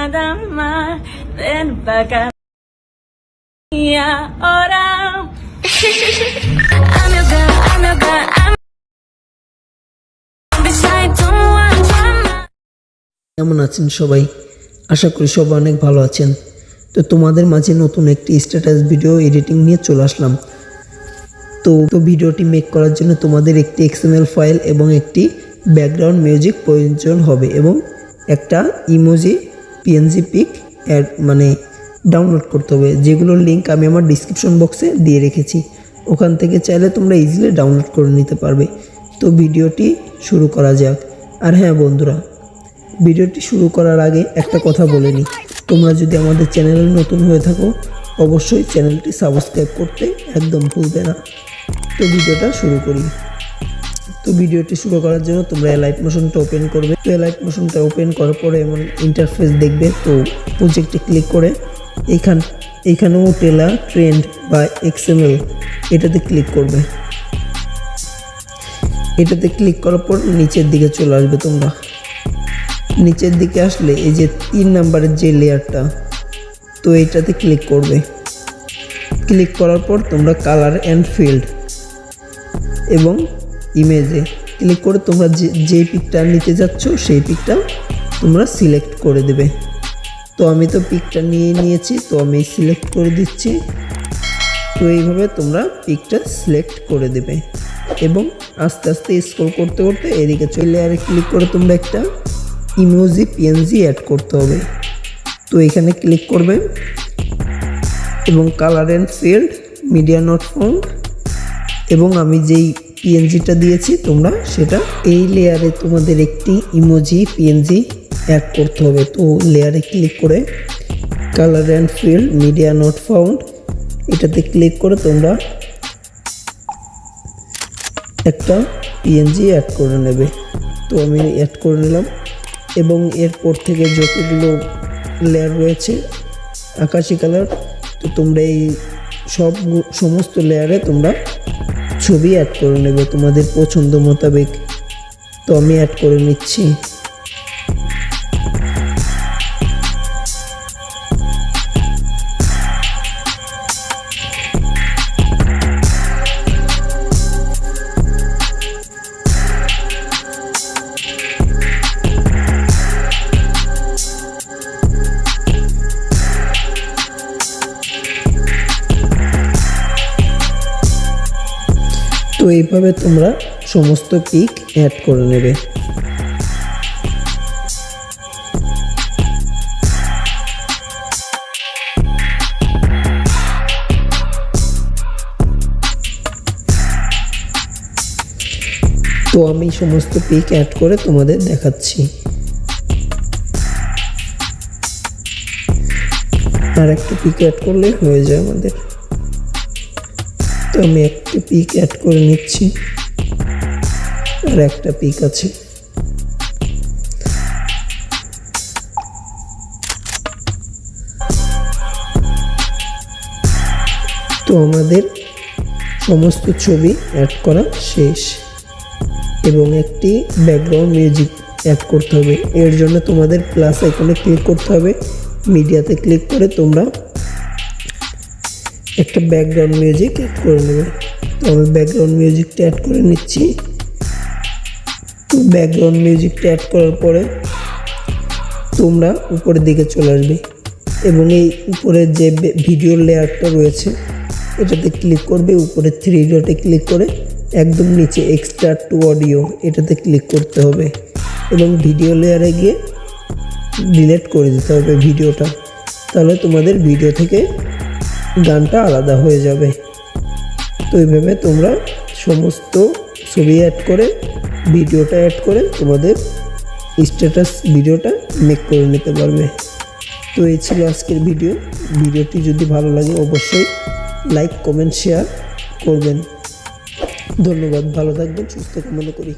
nada más ven pa' acá y ahora I'm your girl, I'm your girl, I'm beside someone drama. কেমন আছেন সবাই? আশা করি সবাই অনেক ভালো আছেন। তো তোমাদের মাঝে নতুন একটি স্ট্যাটাস ভিডিও এডিটিং নিয়ে চলে আসলাম। তো ভিডিওটি মেক করার জন্য তোমাদের একটি XML ফাইল এবং একটি ব্যাকগ্রাউন্ড মিউজিক প্রয়োজন হবে এবং একটা ইমোজি PNG পিক ডাউনলোড করতে হবে, যেগুলোর লিঙ্ক আমি আমার ডিসক্রিপশন বক্সে দিয়ে রেখেছি। ওখান থেকে চাইলে তোমরা ইজিলি ডাউনলোড করে নিতে পারবে। তো ভিডিওটি শুরু করা যাক। আর হ্যাঁ বন্ধুরা, ভিডিওটি শুরু করার আগে একটা কথা বলে নিই, তোমরা যদি আমাদের চ্যানেলে নতুন হয়ে থাকো অবশ্যই চ্যানেলটি সাবস্ক্রাইব করতে একদম ভুলবে না। তো ভিডিওটা শুরু করি। তো ভিডিওটি শুরু করার জন্য তোমরা লাইট মোশনটা ওপেন করবে। তো লাইট মোশনটা ওপেন করার পরে এমন ইন্টারফেস দেখবে। তো প্রজেক্টে ক্লিক করে এইখানে ওটিলা ট্রেন্ড বা XML এটাতে ক্লিক করবে। এটাতে ক্লিক করার পর নিচের দিকে চলে আসবে। তোমরা নিচের দিকে আসলে এই যে 3 নাম্বারের যে লেয়ারটা, তো এইটাতে ক্লিক করবে। ক্লিক করার পর তোমরা কালার অ্যান্ড ফিল্ড এবং ইমেজে ক্লিক করে তোমরা যে পিকটা নিতে যাচ্ছ সেই পিকটা তোমরা সিলেক্ট করে দেবে। তো আমি তো পিকটা নিয়েছি, তো আমি সিলেক্ট করে দিচ্ছি। তো এইভাবে তোমরা পিকটা সিলেক্ট করে দেবে এবং আস্তে আস্তে স্ক্রল করতে করতে এদিকে চলে লেয়ারে ক্লিক করে তোমরা একটা ইমোজি PNG অ্যাড করতে হবে। তো এখানে ক্লিক করবে এবং colour and field media not found এবং আমি যেই PNGটা দিয়েছি তোমরা সেটা এই লেয়ারে তোমাদের একটি ইমোজি PNG অ্যাড করতে হবে। তো লেয়ারে ক্লিক করে colour and field media not found এটাতে ক্লিক করে তোমরা একটা PNG অ্যাড করে নেবে। তো আমি অ্যাড করে নিলাম এবং এরপর থেকে যতগুলো লেয়ার রয়েছে আকাশি কালার, তো তোমরা এই সমস্ত লেয়ারে তোমরা ছবি অ্যাড করে নেবে তোমাদের পছন্দ মোতাবেক। তো আমি অ্যাড করে নিচ্ছি। তো এইভাবে তোমরা সমস্ত পিক অ্যাড করে নেবে। তো আমি সমস্ত পিক অ্যাড করে তোমাদের দেখাচ্ছি। আর একটা পিক অ্যাড করলে হয়ে যায় আমাদের। তো আমি একটা পিক অ্যাড করে নিচ্ছি। আর একটা পিক আছে। তো আমাদের সমস্ত ছবি অ্যাড করা শেষ এবং একটি ব্যাকগ্রাউন্ড মিউজিক অ্যাড করতে হবে। এর জন্য তোমাদের প্লাস আইকনে ক্লিক করতে হবে। মিডিয়াতে ক্লিক করে তোমরা একটা ব্যাকগ্রাউন্ড মিউজিক অ্যাড করে নেবে। তো আমি ব্যাকগ্রাউন্ড মিউজিকটা অ্যাড করে নিচ্ছি। তো ব্যাকগ্রাউন্ড মিউজিকটা অ্যাড করার পরে তোমরা উপরের দিকে চলে আসবে এবং এই উপরের যে ভিডিও লেয়ারটা রয়েছে এটাতে ক্লিক করবে। উপরে 3 ডটে ক্লিক করে একদম নিচে এক্সট্রাক্ট টু অডিও এটাতে ক্লিক করতে হবে এবং ভিডিও লেয়ারে গিয়ে ডিলিট করে দিতে হবে ভিডিওটা। তাহলে তোমাদের ভিডিও থেকে গানটা আলাদা হয়ে যাবে। তো এইভাবে তোমরা সমস্ত ছবি অ্যাড করে ভিডিওটা অ্যাড করে তোমাদের স্ট্যাটাস ভিডিওটা মেক করে নিতে পারবে। তো এই ছিল আজকের ভিডিওটি যদি ভালো লাগে অবশ্যই লাইক কমেন্ট শেয়ার করবেন। ধন্যবাদ, ভালো থাকবেন, সুস্থ কামনা করি।